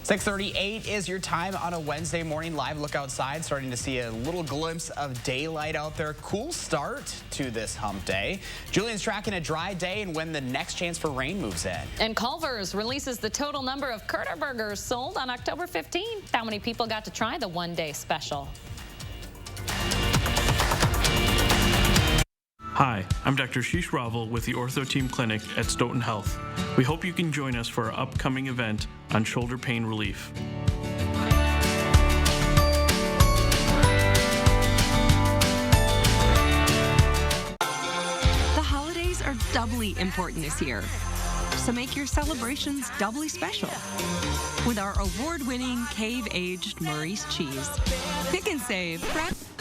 6:38 is your time on a Wednesday morning. Live look outside, starting to see a little glimpse of daylight out there. Cool start to this hump day. Julian's tracking a dry day and when the next chance for rain moves in. And Culver's releases the total number of Curter burgers sold on October 15th. How many people got to try the one-day special? Hi, I'm Dr. Sheesh Raval with the Ortho Team Clinic at Stoughton Health. We hope you can join us for our upcoming event on shoulder pain relief. The holidays are doubly important this year, so make your celebrations doubly special with our award-winning cave-aged Maurice cheese. Pick and save.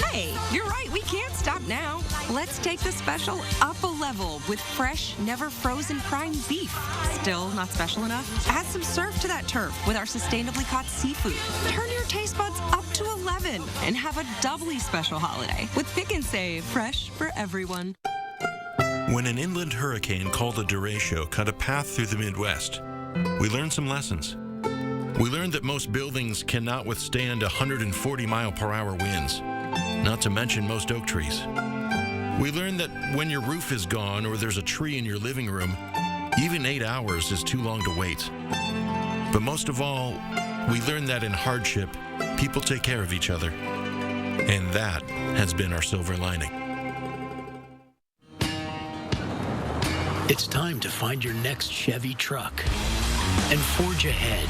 Hey, you're right, we can't stop now. Let's take the special up a level with fresh, never frozen prime beef. Still not special enough? Add some surf to that turf with our sustainably caught seafood. Turn your taste buds up to 11 and have a doubly special holiday with Pick and Save, fresh for everyone. When an inland hurricane called the derecho cut a path through the Midwest, we learned some lessons. We learned that most buildings cannot withstand 140-mile-per-hour winds, not to mention most oak trees. We learned that when your roof is gone or there's a tree in your living room, even 8 hours is too long to wait. But most of all, we learned that in hardship, people take care of each other. And that has been our silver lining. It's time to find your next Chevy truck and forge ahead.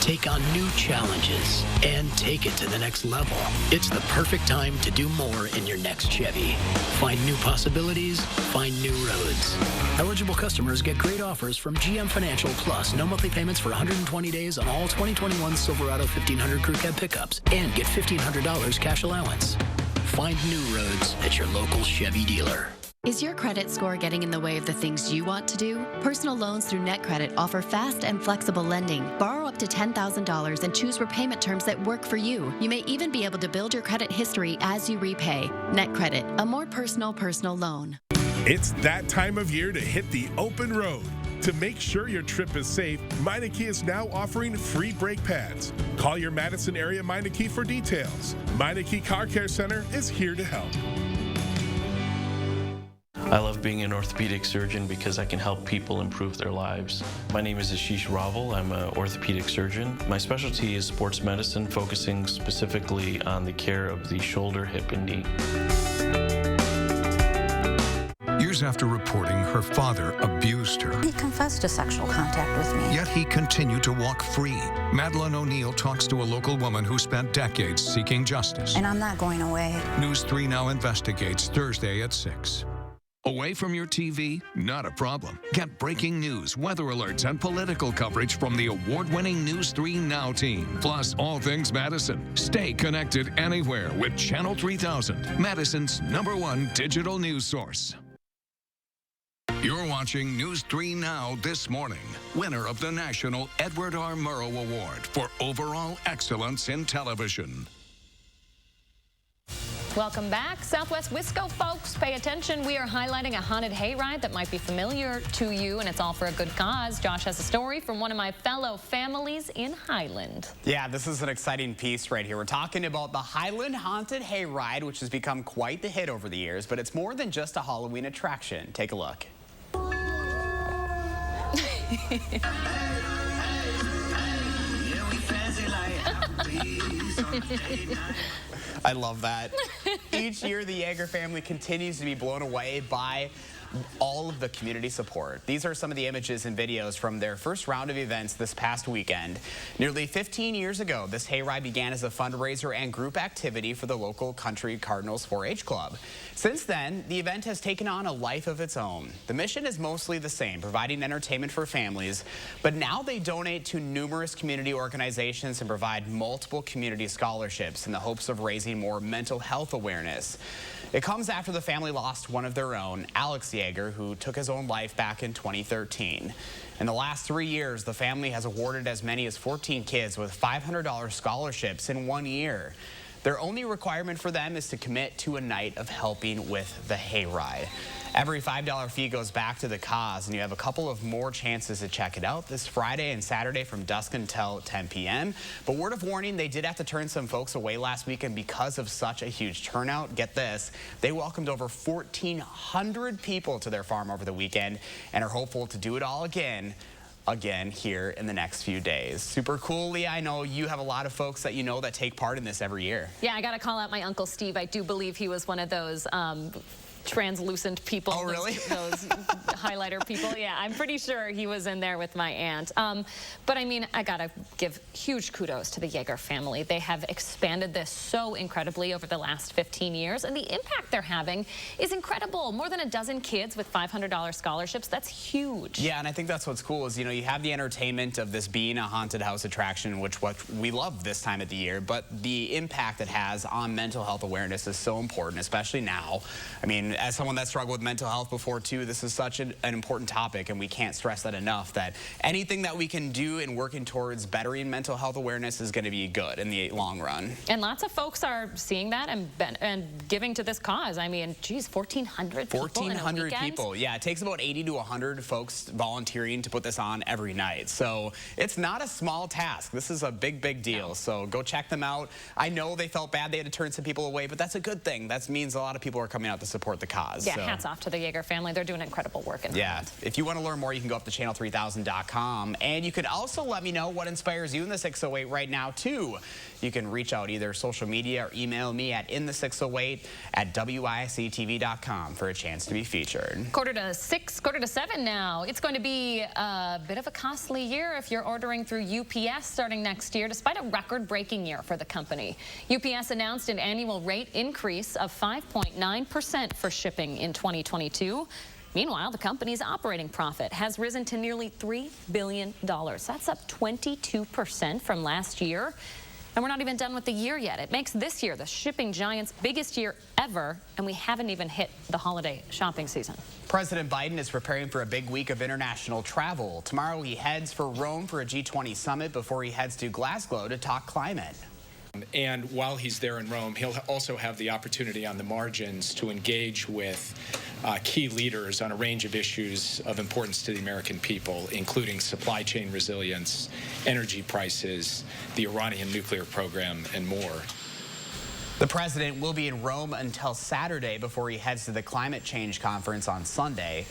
Take on new challenges and take it to the next level. It's the perfect time to do more in your next Chevy. Find new possibilities, find new roads. Eligible customers get great offers from GM Financial Plus. No monthly payments for 120 days on all 2021 Silverado 1500 Crew Cab pickups and get $1,500 cash allowance. Find new roads at your local Chevy dealer. Is your credit score getting in the way of the things you want to do? Personal loans through NetCredit offer fast and flexible lending. Borrow up to $10,000 and choose repayment terms that work for you. You may even be able to build your credit history as you repay. NetCredit, a more personal loan. It's that time of year to hit the open road. To make sure your trip is safe, Meineke is now offering free brake pads. Call your Madison area Meineke for details. Meineke Car Care Center is here to help. I love being an orthopedic surgeon because I can help people improve their lives. My name is Ashish Raval. I'm an orthopedic surgeon. My specialty is sports medicine, focusing specifically on the care of the shoulder, hip, and knee. Years after reporting her father abused her, He confessed to sexual contact with me. yet he continued to walk free. Madeline O'Neill talks to a local woman who spent decades seeking justice. And I'm not going away. News 3 Now investigates Thursday at 6. Away from your TV? Not a problem. Get breaking news, weather alerts, and political coverage from the award-winning News 3 Now team. Plus, all things Madison. Stay connected anywhere with Channel 3000, Madison's #1 digital news source. You're watching News 3 Now this morning. Winner of the National Edward R. Murrow Award for Overall Excellence in Television. Welcome back. Southwest Wisco folks, pay attention. We are highlighting a haunted hayride that might be familiar to you, and it's all for a good cause. Josh has a story from one of my fellow families in Highland. Yeah, this is an exciting piece right here. We're talking about the Highland Haunted Hayride, which has become quite the hit over the years, but it's more than just a Halloween attraction. Take a look. I love that. Each year, the Yeager family continues to be blown away by all of the community support. These are some of the images and videos from their first round of events this past weekend. Nearly 15 years ago, this hayride began as a fundraiser and group activity for the local Country Cardinals 4-H club. Since then, the event has taken on a life of its own. The mission is mostly the same, providing entertainment for families, but now they donate to numerous community organizations and provide multiple community scholarships in the hopes of raising more mental health awareness. It comes after the family lost one of their own, Alex Yeager, who took his own life back in 2013. In the last 3 years, the family has awarded as many as 14 kids with $500 scholarships in 1 year. Their only requirement for them is to commit to a night of helping with the hayride. Every $5 fee goes back to the cause, and you have a couple of more chances to check it out this Friday and Saturday from dusk until 10 p.m. But word of warning, they did have to turn some folks away last weekend because of such a huge turnout. Get this, they welcomed over 1,400 people to their farm over the weekend and are hopeful to do it all again here in the next few days. Super cool, Leah. I know you have a lot of folks that you know that take part in this every year. Yeah, I got to call out my Uncle Steve. I do believe he was one of those translucent people. Oh, really? Those highlighter people. Yeah, I'm pretty sure he was in there with my aunt. But I mean, I gotta give huge kudos to the Yeager family. They have expanded this so incredibly over the last 15 years, and the impact they're having is incredible. More than a dozen kids with $500 scholarships. That's huge. Yeah, and I think that's what's cool is, you know, you have the entertainment of this being a haunted house attraction, which what we love this time of the year, but the impact it has on mental health awareness is so important, especially now. I mean, as someone that struggled with mental health before too, this is such an important topic, and we can't stress that enough, that anything that we can do in working towards bettering mental health awareness is going to be good in the long run. And lots of folks are seeing that and giving to this cause. I mean, geez, 1,400 people 1,400 people. Yeah, it takes about 80 to 100 folks volunteering to put this on every night. So it's not a small task. This is a big, big deal. So go check them out. I know they felt bad they had to turn some people away, but that's a good thing. That means a lot of people are coming out to support the cause. Yeah, so hats off to the Yeager family. They're doing incredible work in yeah. If you want to learn more, you can go up to channel3000.com. And you could also let me know what inspires you in the 608 right now, too. You can reach out either social media or email me at inthe608@WISC-TV.com for a chance to be featured. 5:45, 5:45 now. It's going to be a bit of a costly year if you're ordering through UPS starting next year, despite a record-breaking year for the company. UPS announced an annual rate increase of 5.9% for shipping in 2022. Meanwhile, the company's operating profit has risen to nearly $3 billion. That's up 22% from last year. And we're not even done with the year yet. It makes this year the shipping giant's biggest year ever, and we haven't even hit the holiday shopping season. President Biden is preparing for a big week of international travel. Tomorrow he heads for Rome for a G20 summit before he heads to Glasgow to talk climate. And while he's there in Rome, he'll also have the opportunity on the margins to engage with key leaders on a range of issues of importance to the American people, including supply chain resilience, energy prices, the Iranian nuclear program, and more. The president will be in Rome until Saturday before he heads to the climate change conference on Sunday.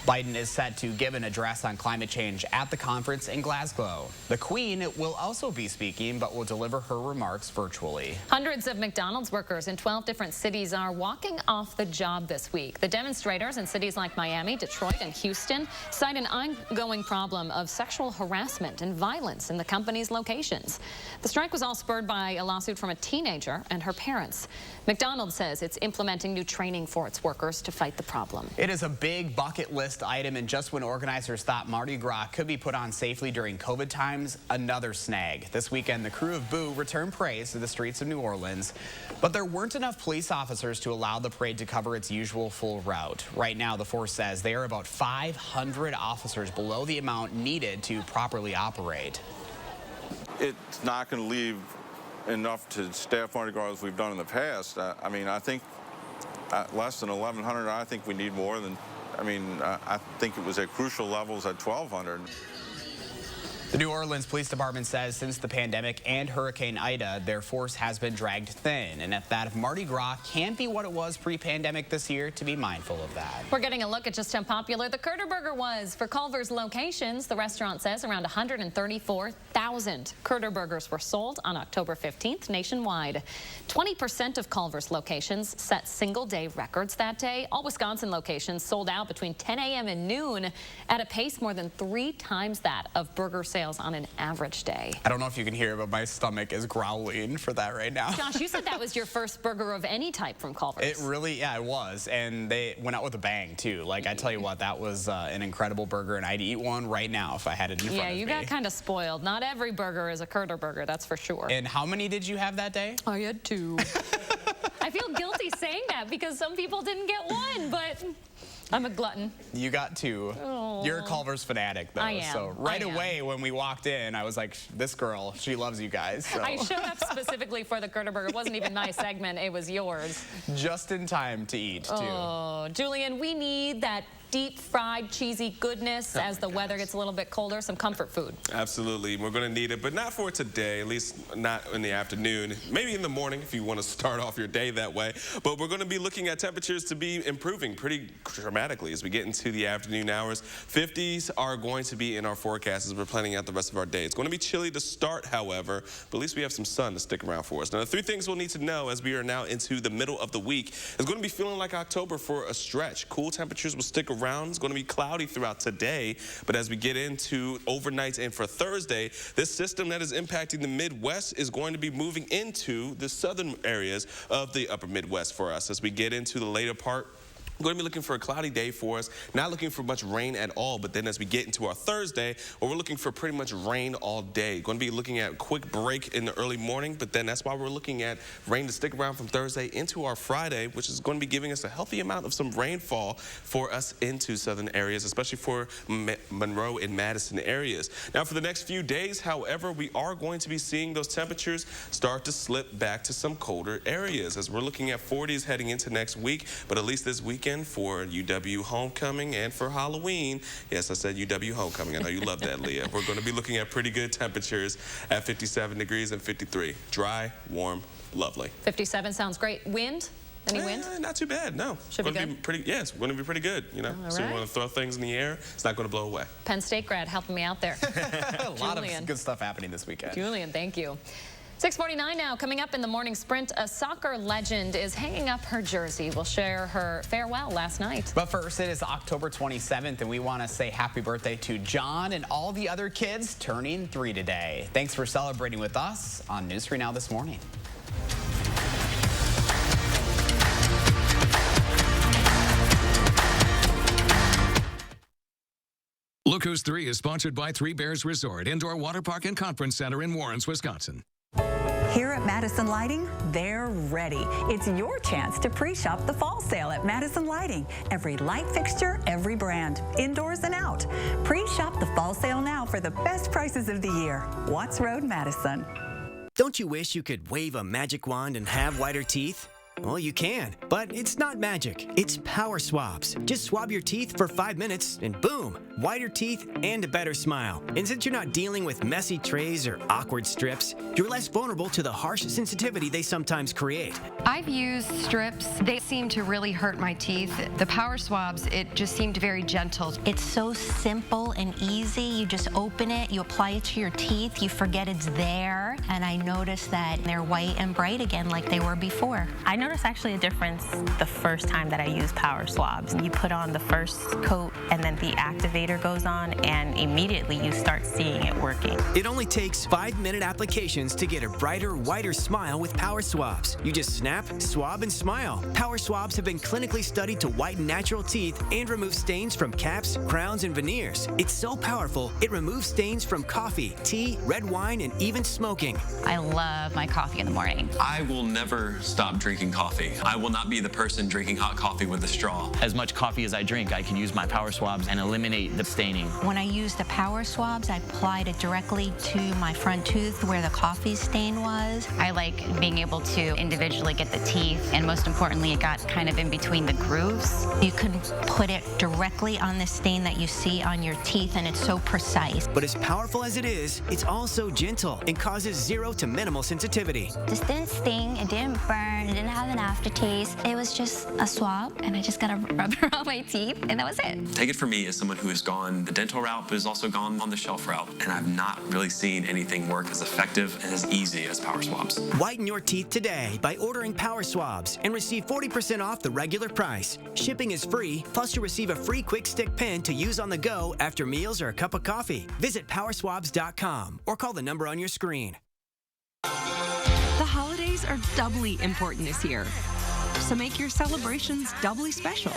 Biden is set to give an address on climate change at the conference in Glasgow. The Queen will also be speaking, but will deliver her remarks virtually. Hundreds of McDonald's workers in 12 different cities are walking off the job this week. The demonstrators in cities like Miami, Detroit, and Houston cite an ongoing problem of sexual harassment and violence in the company's locations. The strike was all spurred by a lawsuit from a teenager and her parents. McDonald's says it's implementing new training for its workers to fight the problem. It is a big bucket list item, and just when organizers thought Mardi Gras could be put on safely during COVID times, another snag. This weekend, the crew of Boo returned praise to the streets of New Orleans, but there weren't enough police officers to allow the parade to cover its usual full route. Right now, the force says they are about 500 officers below the amount needed to properly operate. It's not going to leave enough to staff Mardi Gras as we've done in the past. I mean, I think less than 1,100. I think we need more than. I think it was at crucial levels at 1,200. The New Orleans Police Department says since the pandemic and Hurricane Ida, their force has been dragged thin, and that if Mardi Gras can't be what it was pre-pandemic this year, to be mindful of that. We're getting a look at just how popular the Curter Burger was. For Culver's locations, the restaurant says around 134,000 Curter Burgers were sold on October 15th nationwide. 20% of Culver's locations set single-day records that day. All Wisconsin locations sold out between 10 a.m. and noon at a pace more than 3 times that of burger sales on an average day. I don't know if you can hear, but my stomach is growling for that right now. Josh, you said that was your first burger of any type from Culver's. It really, yeah, it was. And they went out with a bang, too. Like, I tell you what, that was an incredible burger, and I'd eat one right now if I had it in front of me. Yeah, you got kind of spoiled. Not every burger is a Curter Burger, that's for sure. And how many did you have that day? I had 2. I feel guilty saying that because some people didn't get one, but I'm a glutton. You got 2. Aww. You're a Culver's fanatic, though. I am. So right away when we walked in, I was like, this girl, she loves you guys. So. I showed up specifically for the Curter Burger. It wasn't even my segment. It was yours. Just in time to eat, too. Oh, Julian, we need that deep fried cheesy goodness as the weather gets a little bit colder, some comfort food. Absolutely. We're going to need it, but not for today, at least not in the afternoon. Maybe in the morning if you want to start off your day that way. But we're going to be looking at temperatures to be improving pretty dramatically as we get into the afternoon hours. 50s are going to be in our forecast as we're planning out the rest of our day. It's going to be chilly to start, however, but at least we have some sun to stick around for us. Now, the three things we'll need to know as we are now into the middle of the week is going to be feeling like October for a stretch. Cool temperatures will stick around. It's going to be cloudy throughout today, but as we get into overnight and for Thursday, this system that is impacting the Midwest is going to be moving into the southern areas of the upper Midwest for us. As we get into the later part, we're going to be looking for a cloudy day for us, not looking for much rain at all, but then as we get into our Thursday, we're looking for pretty much rain all day. Going to be looking at a quick break in the early morning, but then that's why we're looking at rain to stick around from Thursday into our Friday, which is going to be giving us a healthy amount of some rainfall for us into southern areas, especially for Monroe and Madison areas. Now, for the next few days, however, we are going to be seeing those temperatures start to slip back to some colder areas as we're looking at 40s heading into next week, but at least this weekend for UW homecoming and for Halloween. Yes, I said UW homecoming. I know you love that, Leah. We're going to be looking at pretty good temperatures at 57 degrees and 53. Dry, warm, lovely. 57 sounds great. Wind? Any wind? Not too bad, no. Should be good. It's going to be pretty good, you know. All So right. we want to throw things in the air. It's not going to blow away. Penn State grad helping me out there. A lot of good stuff happening this weekend. Julian, thank you. 6:49 now. Coming up in the morning sprint, a soccer legend is hanging up her jersey. We'll share her farewell last night. But first, it is October 27th, and we want to say happy birthday to John and all the other kids turning 3 today. Thanks for celebrating with us on News 3 Now this morning. Look Who's 3 is sponsored by Three Bears Resort, Indoor Water Park and Conference Center in Warrens, Wisconsin. Here at Madison Lighting, they're ready. It's your chance to pre-shop the fall sale at Madison Lighting. Every light fixture, every brand, indoors and out. Pre-shop the fall sale now for the best prices of the year. Watts Road, Madison. Don't you wish you could wave a magic wand and have whiter teeth? Well, you can, but it's not magic. It's power swabs. Just swab your teeth for 5 minutes and boom, whiter teeth and a better smile. And since you're not dealing with messy trays or awkward strips, you're less vulnerable to the harsh sensitivity they sometimes create. I've used strips. They seem to really hurt my teeth. The power swabs, it just seemed very gentle. It's so simple and easy. You just open it, you apply it to your teeth, you forget it's there, and I noticed that they're white and bright again like they were before. I noticed actually a difference the first time that I used power swabs. You put on the first coat and then the activator goes on and immediately you start seeing it working. It only takes 5-minute applications to get a brighter, whiter smile with power swabs. You just snap, swab, and smile. Power swabs have been clinically studied to whiten natural teeth and remove stains from caps, crowns, and veneers. It's so powerful, it removes stains from coffee, tea, red wine, and even smoking. I love my coffee in the morning. I will never stop drinking coffee. I will not be the person drinking hot coffee with a straw. As much coffee as I drink, I can use my power swabs and eliminate the staining. When I used the power swabs, I applied it directly to my front tooth where the coffee stain was. I like being able to individually get the teeth, and most importantly, it got kind of in between the grooves. You can put it directly on the stain that you see on your teeth, and it's so precise. But as powerful as it is, it's also gentle and causes 0 to minimal sensitivity. This didn't sting, it didn't burn, it didn't have an aftertaste. It was just a swab, and I just got to rub it on my teeth, and that was it. Take it from me as someone who has gone the dental route, but has also gone on the shelf route, and I've not really seen anything work as effective and as easy as power swabs. Whiten your teeth today by ordering power swabs and receive 40% off the regular price. Shipping is free, plus you'll receive a free quick stick pen to use on the go after meals or a cup of coffee. Visit powerswabs.com or call the number on your screen. The holidays are doubly important this year, so make your celebrations doubly special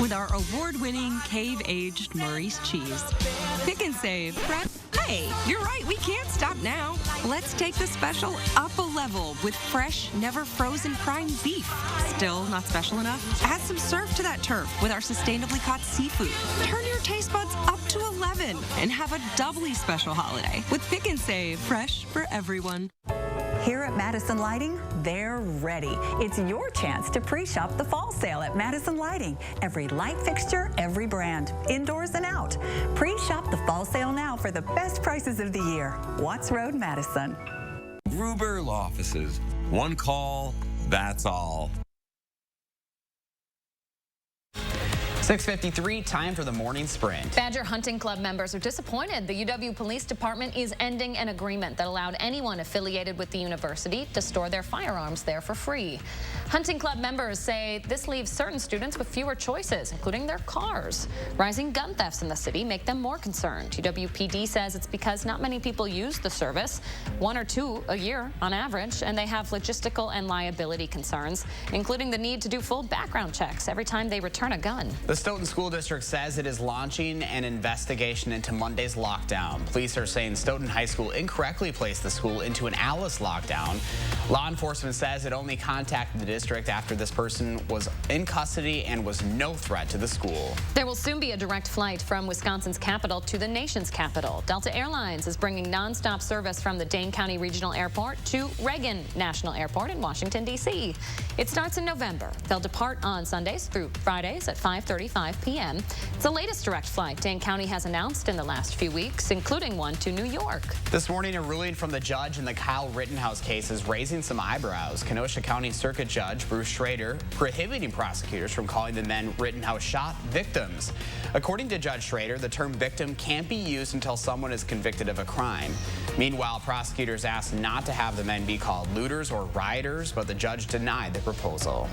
with our award-winning cave-aged Maurice cheese. Pick and save. Hey, you're right, we can't stop now. Let's take the special up a level with fresh, never frozen prime beef. Still not special enough? Add some surf to that turf with our sustainably caught seafood. Turn your taste buds up to 11 and have a doubly special holiday with Pick and Save. Fresh for everyone. Here at Madison Lighting, they're ready. It's your chance to pre-shop the fall sale at Madison Lighting. Every light fixture, every brand, indoors and out. Pre-shop the fall sale now for the best prices of the year. Watts Road, Madison. Gruber Law Offices. One call, that's all. 6:53, time for the morning sprint. Badger Hunting Club members are disappointed the UW Police Department is ending an agreement that allowed anyone affiliated with the university to store their firearms there for free. Hunting Club members say this leaves certain students with fewer choices, including their cars. Rising gun thefts in the city make them more concerned. UWPD says it's because not many people use the service, 1 or 2 a year on average, and they have logistical and liability concerns, including the need to do full background checks every time they return a gun. The Stoughton School District says it is launching an investigation into Monday's lockdown. Police are saying Stoughton High School incorrectly placed the school into an Alice lockdown. Law enforcement says it only contacted the district after this person was in custody and was no threat to the school. There will soon be a direct flight from Wisconsin's capital to the nation's capital. Delta Airlines is bringing nonstop service from the Dane County Regional Airport to Reagan National Airport in Washington, D.C. It starts in November. They'll depart on Sundays through Fridays at 5:35 p.m. It's the latest direct flight Dane County has announced in the last few weeks, including one to New York. This morning, a ruling from the judge in the Kyle Rittenhouse case is raising some eyebrows. Kenosha County Circuit Judge Bruce Schrader prohibiting prosecutors from calling the men Rittenhouse shot victims. According to Judge Schrader, the term victim can't be used until someone is convicted of a crime. Meanwhile, prosecutors asked not to have the men be called looters or rioters, but the judge denied the proposal.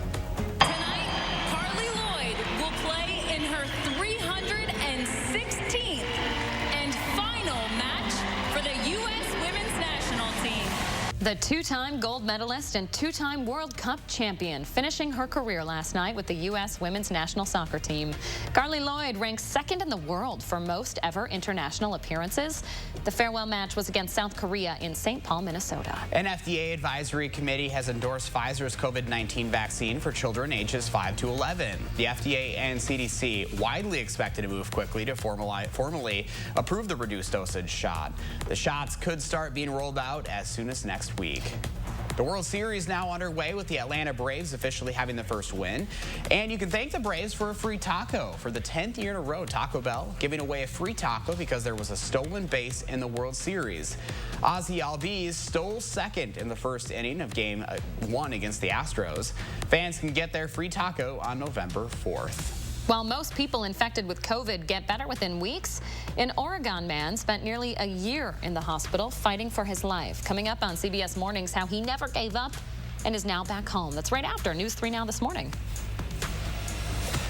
The two-time gold medalist and two-time World Cup champion finishing her career last night with the U.S. women's national soccer team. Carly Lloyd ranks second in the world for most ever international appearances. The farewell match was against South Korea in St. Paul, Minnesota. An FDA advisory committee has endorsed Pfizer's COVID-19 vaccine for children ages 5 to 11. The FDA and CDC widely expected to move quickly to formally approve the reduced dosage shot. The shots could start being rolled out as soon as next week. The World Series now underway with the Atlanta Braves officially having the first win. And you can thank the Braves for a free taco. For the 10th year in a row, Taco Bell giving away a free taco because there was a stolen base in the World Series. Ozzy Albies stole second in the first inning of Game 1 against the Astros. Fans can get their free taco on November 4th. While most people infected with COVID get better within weeks, an Oregon man spent nearly a year in the hospital fighting for his life. Coming up on CBS Mornings, how he never gave up and is now back home. That's right after News 3 Now this morning.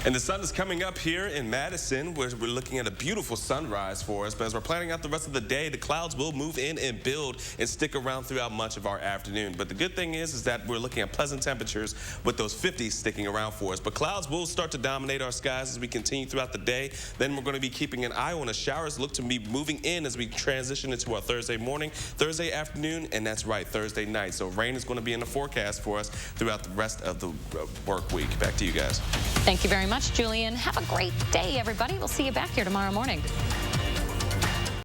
And the sun is coming up here in Madison, where we're looking at a beautiful sunrise for us. But as we're planning out the rest of the day, the clouds will move in and build and stick around throughout much of our afternoon. But the good thing is that we're looking at pleasant temperatures with those 50s sticking around for us. But clouds will start to dominate our skies as we continue throughout the day. Then we're going to be keeping an eye on the showers look to be moving in as we transition into our Thursday morning, Thursday afternoon, and that's right, Thursday night. So rain is going to be in the forecast for us throughout the rest of the work week. Back to you guys. Thank you very much, Julian. Have a great day, everybody. We'll see you back here tomorrow morning.